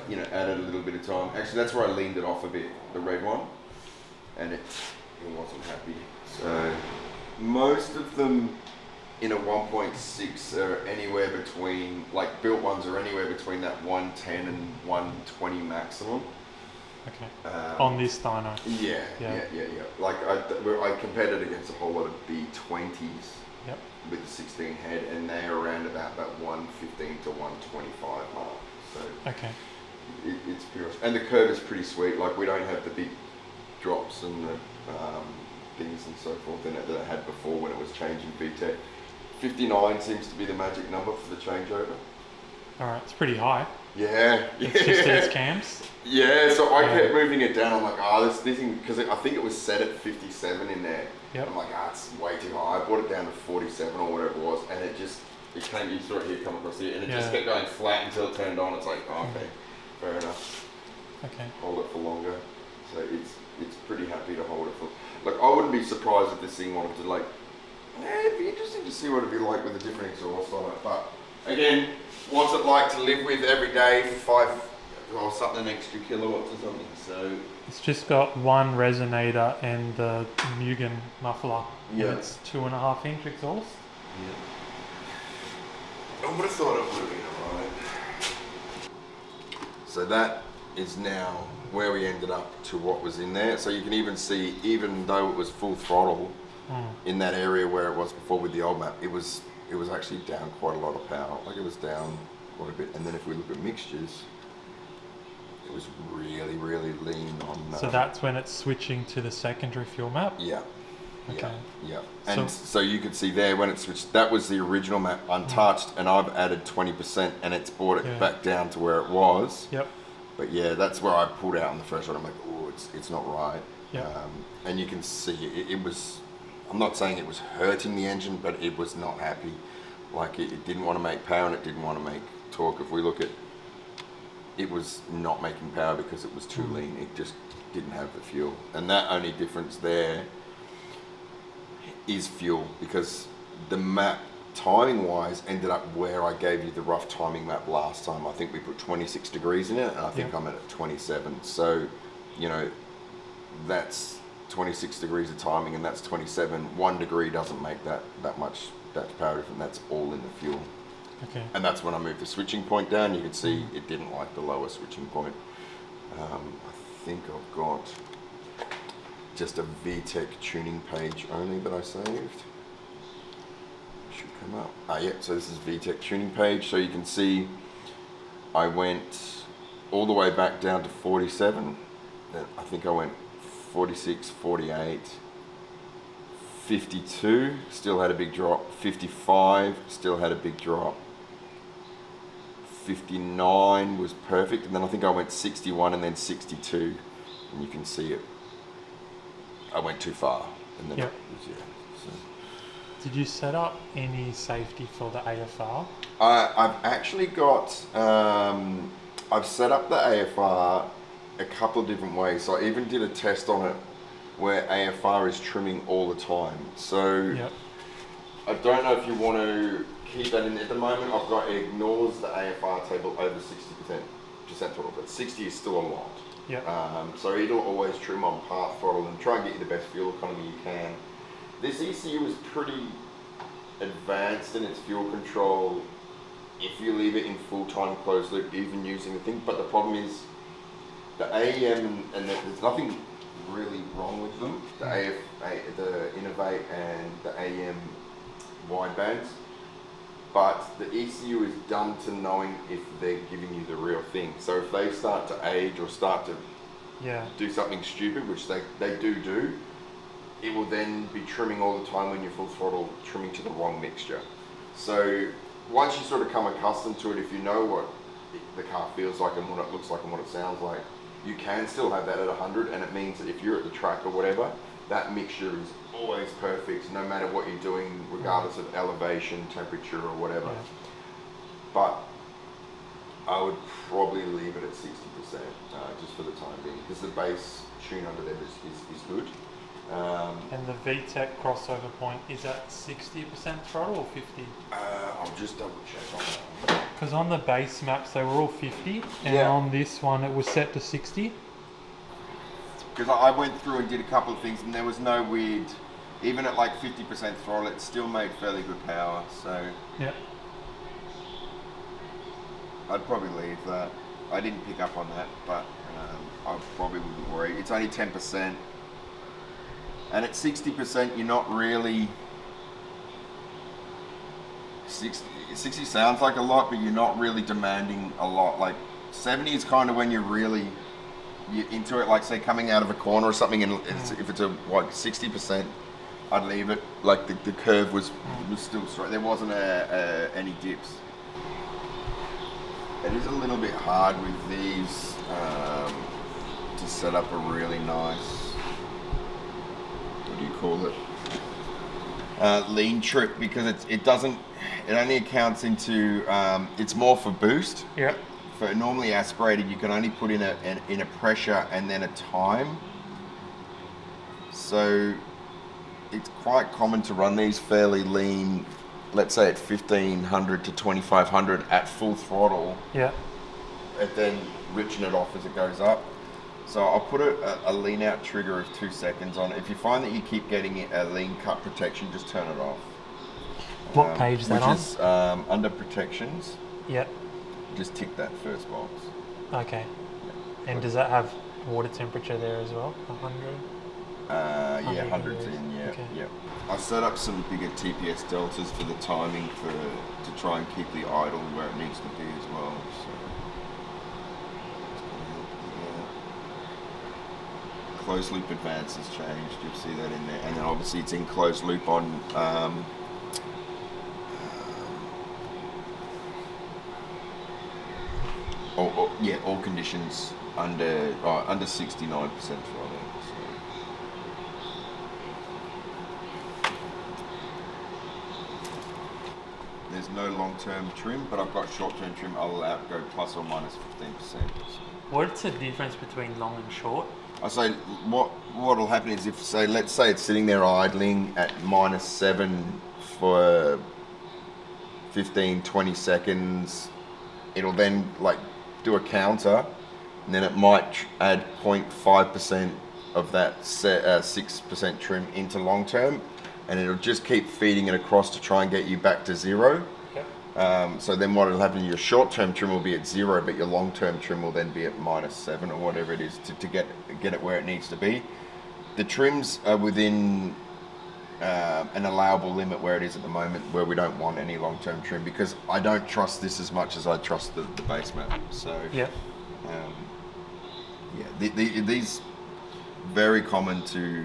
you know, added a little bit of time. Actually, that's where I leaned it off a bit, the red one, and it wasn't happy. So most of them in a 1.6 are anywhere between, like built ones are anywhere between that 110 and 120 maximum. Okay. On this dyno. Yeah. Like I compared it against a whole lot of B20s. Yep. With the 16 head, and they're around about that 115 to 125 mark. So okay. It's pure, and the curve is pretty sweet. Like we don't have the big drops and the things and so forth in it that I had before when it was changing VTEC. 59 seems to be the magic number for the changeover. All right, it's pretty high. Yeah. It's just these cams. Yeah, so I kept moving it down. I'm like, this thing, because I think it was set at 57 in there. Yep. I'm like, it's way too high. I brought it down to 47 or whatever it was, and it came, you saw it here come across here, and it just kept going flat until it turned on. It's like, okay, fair enough. Okay. Hold it for longer. So it's pretty happy to hold it for, like, I wouldn't be surprised if this thing wanted to, like, it'd be interesting to see what it'd be like with a different exhaust on it. But again, what's it like to live with every day for something extra kilowatts or something? So it's just got one resonator and the Mugen muffler. Yeah. And it's 2.5 inch exhaust. Yeah. I would have thought it would have been alright. So that is now where we ended up to what was in there. So you can even see, even though it was full throttle in that area where it was before with the old map, it was actually down quite a lot of power. Like it was down quite a bit. And then if we look at mixtures, it was really, really lean on. So that's when it's switching to the secondary fuel map? Yeah. Okay. Yeah. And so you could see there when it switched, that was the original map untouched, and I've added 20% and it's brought it back down to where it was. Yep. But yeah, that's where I pulled out on the first one. I'm like, oh, it's not right. Yep. And you can see it was, I'm not saying it was hurting the engine, but it was not happy. Like it didn't want to make power and it didn't want to make torque. If we look at, it was not making power because it was too lean. It just didn't have the fuel. And that only difference there is fuel, because the map timing wise ended up where I gave you the rough timing map last time. I think we put 26 degrees in it, and I think I'm at 27. So, you know, that's 26 degrees of timing, and that's 27. 1 degree doesn't make that much power difference. That's all in the fuel. Okay. And that's when I moved the switching point down. You can see it didn't like the lower switching point. I think I've got just a VTEC tuning page only that I saved. Should come up. Yeah, so this is VTEC tuning page. So you can see I went all the way back down to 47. Then I think I went 46, 48, 52, still had a big drop. 55, still had a big drop. 59 was perfect, and then I think I went 61 and then 62, and you can see it. I went too far, and then so. Did you set up any safety for the AFR? I've actually got, I've set up the AFR a couple of different ways. So I even did a test on it where AFR is trimming all the time. So I don't know if you want to keep that in. At the moment, I've got, it ignores the AFR table over 60% throttle, but 60 is still a lot. So it'll always trim on part throttle and try and get you the best fuel economy you can. This ECU is pretty advanced in its fuel control if you leave it in full time closed loop, even using the thing. But the problem is the AEM, and there's nothing really wrong with them, the Innovate and the AEM widebands, but the ECU is dumb to knowing if they're giving you the real thing. So if they start to age or start to do something stupid, which they do, it will then be trimming all the time when you're full throttle, trimming to the wrong mixture. So once you sort of come accustomed to it, if you know what the car feels like and what it looks like and what it sounds like, you can still have that at 100, and it means that if you're at the track or whatever, that mixture is always perfect, no matter what you're doing, regardless of elevation, temperature, or whatever. But I would probably leave it at 60%, just for the time being, because the base tune under there is good. And the VTEC crossover point is at 60% throttle or 50? I'll just double check on that one. Because on the base maps they were all 50, and Yeah. on this one it was set to 60. Because I went through and did a couple of things, and there was no weird, even at like 50% throttle, it still made fairly good power. So Yeah. I'd probably leave that. I didn't pick up on that, but I probably wouldn't worry. It's only 10%, and at 60%, you're not really. 60 sounds like a lot, but you're not really demanding a lot. Like 70 is kind of when you're into it. Like say coming out of a corner or something, and if it's a like 60%, I'd leave it. Like the curve was still straight. There wasn't any dips. It is a little bit hard with these to set up a really nice, what do you call it? Lean trip, because it only accounts into, it's more for boost. Yeah. For normally aspirated, you can only put in a pressure and then a time. So it's quite common to run these fairly lean, let's say at 1500 to 2500 at full throttle. Yeah. And then richen it off as it goes up. So I'll put a lean out trigger of 2 seconds on it. If you find that you keep getting a lean cut protection, just turn it off. What page is that on? Which is under protections. Yeah. Just tick that first box. Okay. Yeah. And does that have water temperature there as well? 100? Yeah, hundreds in, yeah. Okay. Yeah. I set up some bigger TPS deltas for the timing to try and keep the idle where it needs to be as well. So closed loop advance has changed. You'll see that in there, and then obviously it's in closed loop on all conditions under 69% throttle. There's no long-term trim, but I've got short-term trim. I'll allow it go plus or minus 15%. What's the difference between long and short? I say what'll happen is if let's say it's sitting there idling at -7 for 15-20 seconds, it'll then like do a counter, and then it might add 0.5% of that 6% trim into long term, and it'll just keep feeding it across to try and get you back to 0. Okay. So then what will happen, your short-term trim will be at 0, but your long-term trim will then be at -7 or whatever it is to get it where it needs to be. The trims are within an allowable limit where it is at the moment, where we don't want any long-term trim, because I don't trust this as much as I trust the base map. So yeah. These very common to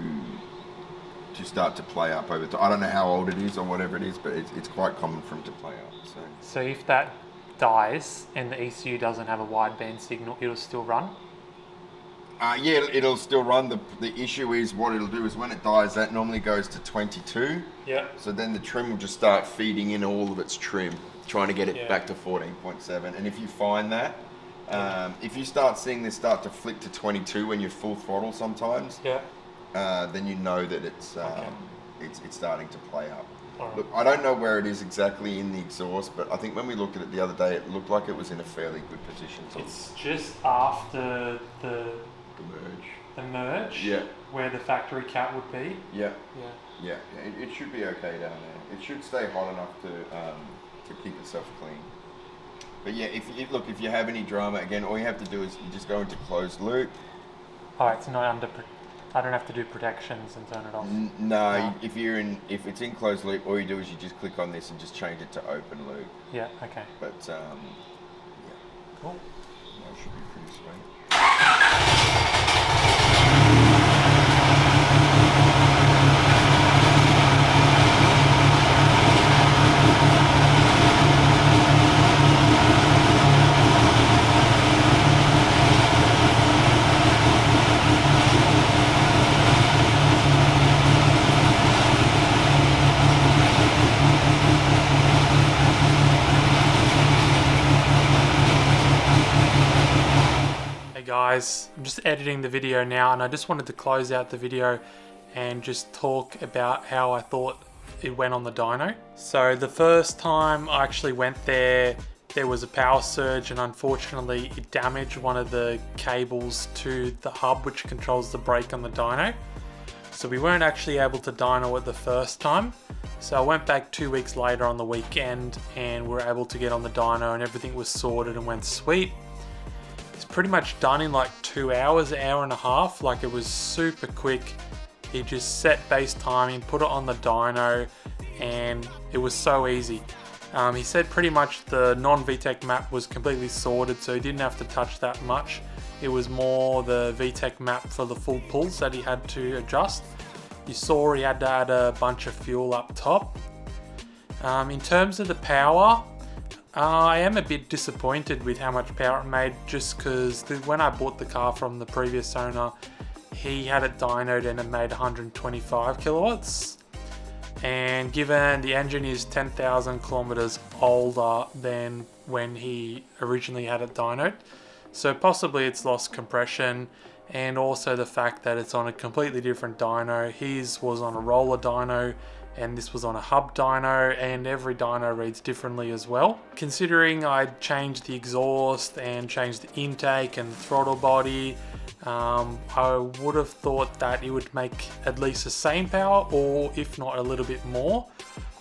start to play up over time. I don't know how old it is or whatever it is, but it's quite common for them to play up. So if that dies and the ECU doesn't have a wideband signal, it'll still run? Yeah, it'll still run. The issue is what it'll do is when it dies, that normally goes to 22. Yeah. So then the trim will just start feeding in all of its trim, trying to get it back to 14.7. And if you find that, if you start seeing this start to flick to 22 when you're full throttle sometimes, then you know that it's starting to play up. Right. Look, I don't know where it is exactly in the exhaust, but I think when we looked at it the other day, it looked like it was in a fairly good position. So it's just after the merge, where the factory cap would be. Yeah. It should be okay down there. It should stay hot enough to keep itself clean. But yeah, if you have any drama, again, all you have to do is you just go into closed loop. Oh, it's not under. I don't have to do protections and turn it off. No, if it's in closed loop, all you do is you just click on this and just change it to open loop. Yeah. Okay. But Cool. That should be pretty sweet. Guys, I'm just editing the video now, and I just wanted to close out the video and just talk about how I thought it went on the dyno. So the first time I actually went there, there was a power surge, and unfortunately it damaged one of the cables to the hub which controls the brake on the dyno. So we weren't actually able to dyno it the first time. So I went back 2 weeks later on the weekend and we were able to get on the dyno, and everything was sorted and went sweet. It's pretty much done in like 2 hours, an hour and a half. Like, it was super quick. He just set base timing, put it on the dyno, and it was so easy. He said pretty much the non-VTEC map was completely sorted, so he didn't have to touch that much. It was more the VTEC map for the full pulls that he had to adjust. You saw he had to add a bunch of fuel up top. In terms of the power, I am a bit disappointed with how much power it made, just because when I bought the car from the previous owner, he had it dynoed and it made 125 kilowatts. And given the engine is 10,000 kilometers older than when he originally had it dynoed, so possibly it's lost compression, and also the fact that it's on a completely different dyno. His was on a roller dyno and this was on a hub dyno, and every dyno reads differently as well. Considering I'd changed the exhaust and changed the intake and the throttle body, I would have thought that it would make at least the same power, or if not a little bit more.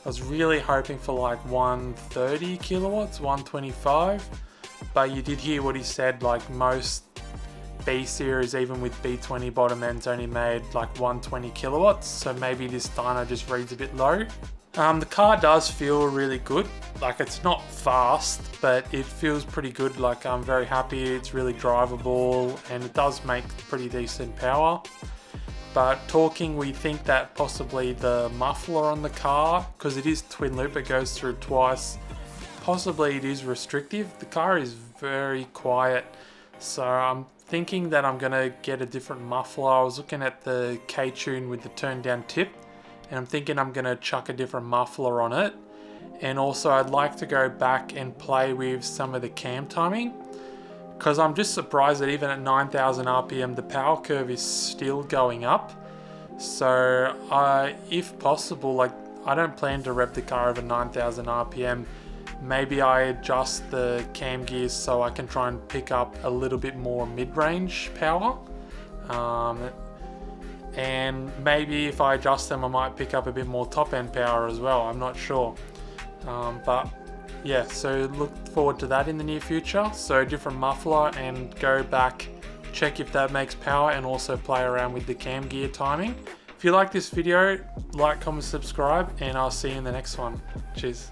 I was really hoping for like 130 kilowatts, 125, but you did hear what he said, like most B series, even with B20 bottom ends, only made like 120 kilowatts, so maybe this dyno just reads a bit low. The car does feel really good. Like, it's not fast, but it feels pretty good. Like, I'm very happy. It's really drivable and it does make pretty decent power. But talking, we think that possibly the muffler on the car, because it is twin loop, it goes through twice, possibly it is restrictive. The car is very quiet, so I'm thinking that I'm gonna get a different muffler. I was looking at the K-Tune with the turn down tip, and I'm thinking I'm gonna chuck a different muffler on it. And also I'd like to go back and play with some of the cam timing, because I'm just surprised that even at 9,000 RPM the power curve is still going up. So if possible, like, I don't plan to rev the car over 9,000 RPM. Maybe I adjust the cam gears so I can try and pick up a little bit more mid-range power. And maybe if I adjust them, I might pick up a bit more top-end power as well. I'm not sure. But yeah, so look forward to that in the near future. So different muffler, and go back, check if that makes power, and also play around with the cam gear timing. If you like this video, like, comment, subscribe, and I'll see you in the next one. Cheers.